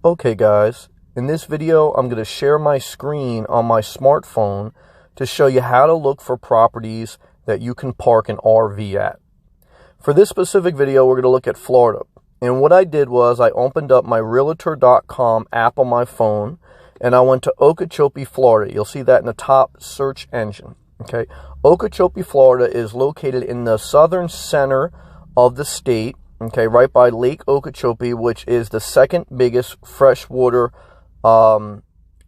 Okay guys, in this video I'm going to share my screen on my smartphone to show you how to look for properties that you can park an RV at. For this specific video we're going to look at Florida, and what I did was I opened up my Realtor.com app on my phone and I went to Okeechobee, Florida. You'll see that in the top search engine. Okay, Okeechobee, Florida is located in the southern center of the state. Okay, right by Lake Okeechobee, which is the second biggest freshwater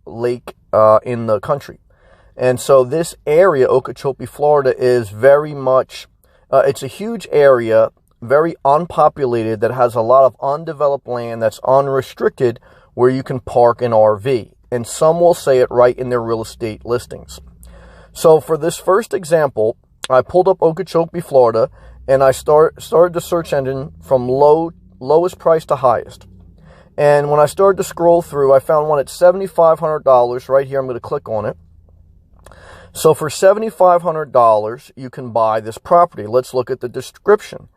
lake in the country. And so this area, Okeechobee, Florida, is very much, it's a huge area, very unpopulated, that has a lot of undeveloped land that's unrestricted where you can park an RV. And some will say it right in their real estate listings. So for this first example, I pulled up Okeechobee, Florida, and I started the search engine from lowest price to highest. And when I started to scroll through, I found one at $7,500 right here. I'm going to click on it. So for $7,500, you can buy this property. Let's look at the description.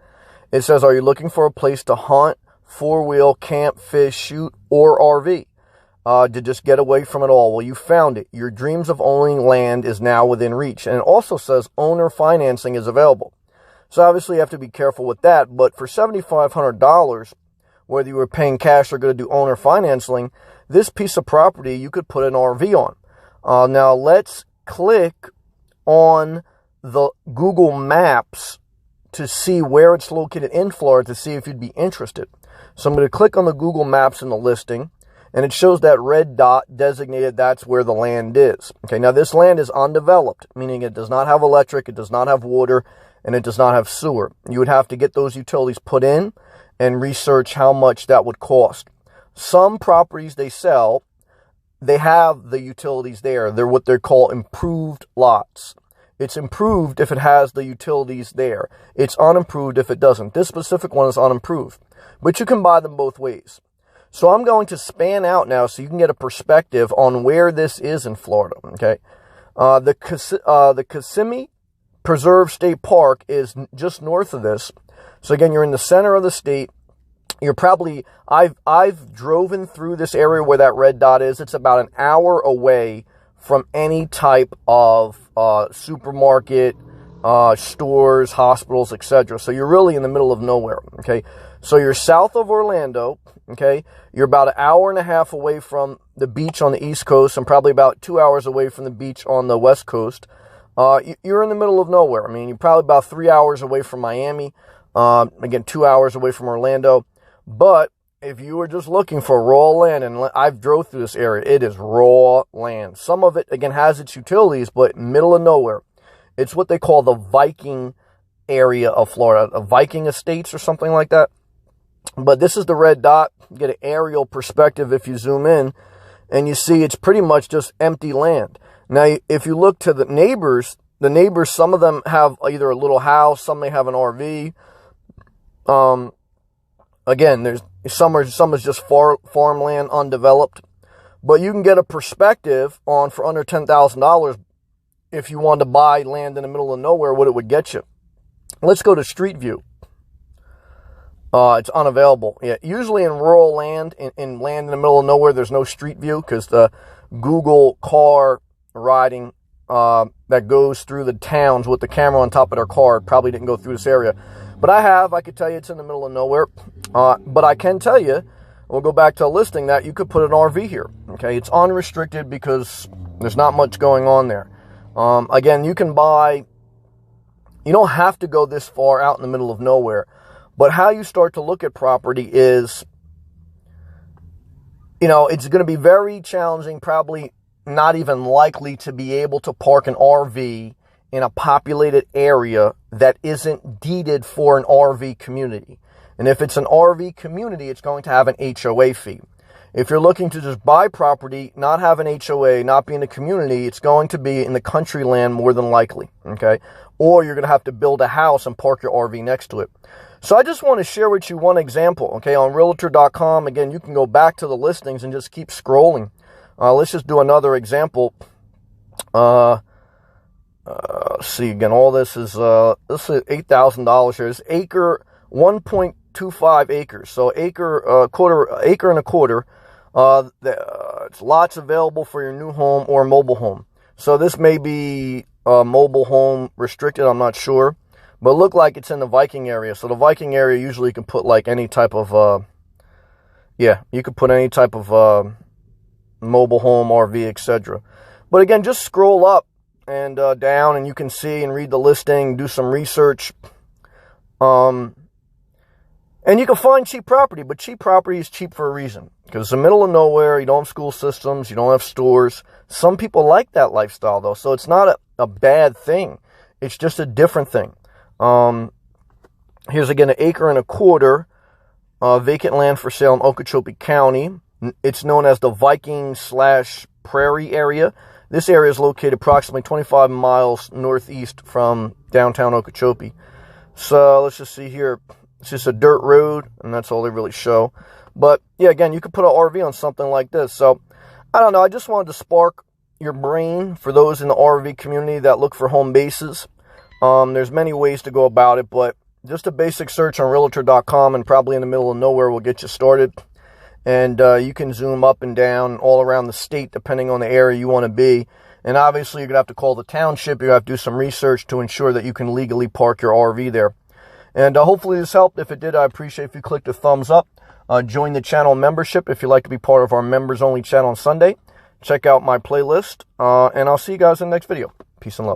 It says, are you looking for a place to hunt, four-wheel, camp, fish, shoot, or RV? To just get away from it all? Well, you found it. Your dreams of owning land is now within reach. And it also says owner financing is available. So obviously you have to be careful with that, but for $7,500, whether you were paying cash or going to do owner financing, this piece of property you could put an RV on. Now let's click on the Google Maps to see where it's located in Florida to see if you'd be interested. So I'm going to click on the Google Maps in the listing, and it shows that red dot designated that's where the land is. Okay, now this land is undeveloped, meaning it does not have electric, it does not have water, and it does not have sewer. You would have to get those utilities put in and research how much that would cost. Some properties they sell, they have the utilities there. They're what they call improved lots. It's improved if it has the utilities there. It's unimproved if it doesn't. This specific one is unimproved, but you can buy them both ways. So I'm going to span out now so you can get a perspective on where this is in Florida. Okay, the Kissimmee Preserve State Park is just north of this. So again, you're in the center of the state. You're probably, I've driven through this area where that red dot is. It's about an hour away from any type of supermarket, stores, hospitals, etc. So you're really in the middle of nowhere. Okay, so you're south of Orlando. Okay, you're about an hour and a half away from the beach on the East Coast and probably about 2 hours away from the beach on the West Coast. You're in the middle of nowhere. I mean, you're probably about 3 hours away from Miami. Again, 2 hours away from Orlando. But if you were just looking for raw land, and I've drove through this area, it is raw land. Some of it, again, has its utilities, but middle of nowhere. It's what they call the Viking area of Florida, the Viking Estates or something like that. But this is the red dot. You get an aerial perspective if you zoom in, and you see it's pretty much just empty land. Now, if you look to the neighbors, some of them have either a little house, some may have an RV. Again, there's some is just farmland, undeveloped. But you can get a perspective on, for under $10,000, if you wanted to buy land in the middle of nowhere, what it would get you. Let's go to Street View. It's unavailable. Yeah, usually in rural land, in land in the middle of nowhere, there's no Street View because the Google car riding that goes through the towns with the camera on top of their car probably didn't go through this area. But I could tell you it's in the middle of nowhere. But I can tell you, we'll go back to a listing, that you could put an RV here. Okay, it's unrestricted because there's not much going on there. Again, you can buy, you don't have to go this far out in the middle of nowhere. But how you start to look at property is, it's going to be very challenging, probably not even likely to be able to park an RV in a populated area that isn't deeded for an RV community. And if it's an RV community, it's going to have an HOA fee. If you're looking to just buy property, not have an HOA, not be in the community, it's going to be in the country land more than likely, okay? Or you're going to have to build a house and park your RV next to it. So I just want to share with you one example, okay? On Realtor.com, again, you can go back to the listings and just keep scrolling. Let's just do another example. Let's see, again, all this is $8,000 here. This acre, 1.25 acres. So acre and a quarter. It's lots available for your new home or mobile home. So this may be mobile home restricted, I'm not sure. But it looked like it's in the Viking area. So the Viking area usually you can put like any type of, you could put any type of mobile home, RV, etc. But again, just scroll up and down and you can see and read the listing, do some research. And you can find cheap property, but cheap property is cheap for a reason. Because it's the middle of nowhere, you don't have school systems, you don't have stores. Some people like that lifestyle, though, so it's not a bad thing. It's just a different thing. Here's again an 1.25 acre vacant land for sale in Okeechobee County. It's known as the Viking/Prairie area. This area is located approximately 25 miles northeast from downtown Okeechobee. So let's just see here. It's just a dirt road, and that's all they really show. But, yeah, again, you could put an RV on something like this. So, I don't know. I just wanted to spark your brain for those in the RV community that look for home bases. There's many ways to go about it, but just a basic search on Realtor.com and probably in the middle of nowhere will get you started. And you can zoom up and down all around the state depending on the area you want to be. And obviously, you're going to have to call the township. You have to do some research to ensure that you can legally park your RV there. And hopefully this helped. If it did, I appreciate if you clicked a thumbs up. Join the channel membership if you'd like to be part of our members-only channel on Sunday. Check out my playlist. And I'll see you guys in the next video. Peace and love.